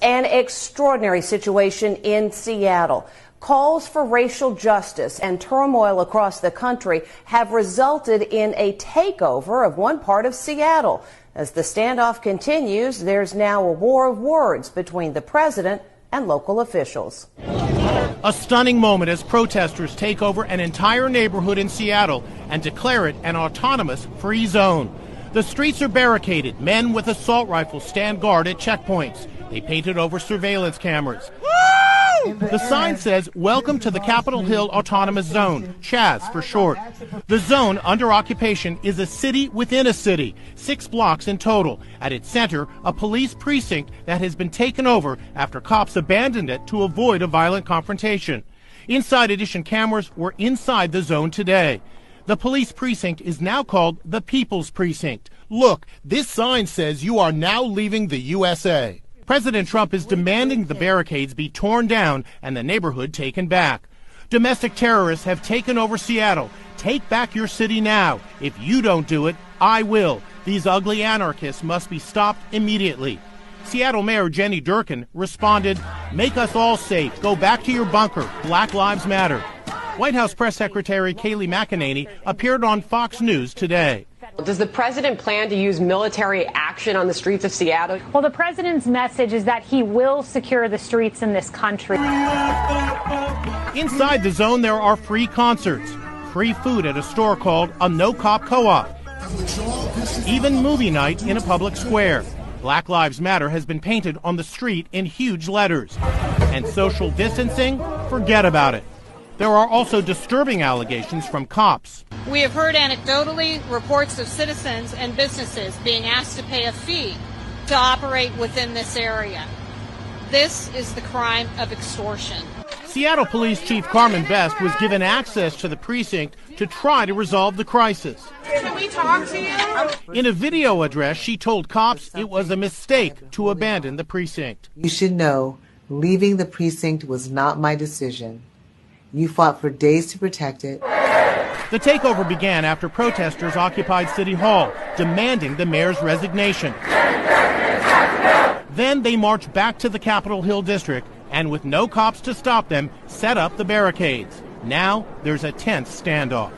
An extraordinary situation in Seattle. Calls for racial justice and turmoil across the country have resulted in a takeover of one part of Seattle. As the standoff continues, there's now a war of words between the president and local officials. A stunning moment as protesters take over an entire neighborhood in Seattle and declare it an autonomous free zone. The streets are barricaded. Men with assault rifles stand guard at checkpoints. They painted over surveillance cameras. The sign says, "Welcome to the Capitol Hill Autonomous Zone," CHAZ for short. The zone under occupation is a city within a city, 6 blocks in total. At its center, a police precinct that has been taken over after cops abandoned it to avoid a violent confrontation. Inside Edition cameras were inside the zone today. The police precinct is now called the People's Precinct. Look, this sign says you are now leaving the USA. President Trump is demanding the barricades be torn down and the neighborhood taken back. Domestic terrorists have taken over Seattle. Take back your city now. If you don't do it, I will. These ugly anarchists must be stopped immediately. Seattle Mayor Jenny Durkan responded, "Make us all safe. Go back to your bunker. Black Lives Matter." White House Press Secretary Kayleigh McEnany appeared on Fox News today. Does the president plan to use military action on the streets of Seattle? Well, the president's message is that he will secure the streets in this country. Inside the zone, there are free concerts, free food at a store called a no-cop co-op, even movie night in a public square. Black Lives Matter has been painted on the street in huge letters. And social distancing? Forget about it. There are also disturbing allegations from cops. We have heard anecdotally reports of citizens and businesses being asked to pay a fee to operate within this area. This is the crime of extortion. Seattle Police Chief Carmen Best was given access to the precinct to try to resolve the crisis. Can we talk to you? In a video address, she told cops it was a mistake to abandon the precinct. You should know, leaving the precinct was not my decision. You fought for days to protect it. The takeover began after protesters occupied City Hall, demanding the mayor's resignation. Then they marched back to the Capitol Hill district and, with no cops to stop them, set up the barricades. Now there's a tense standoff.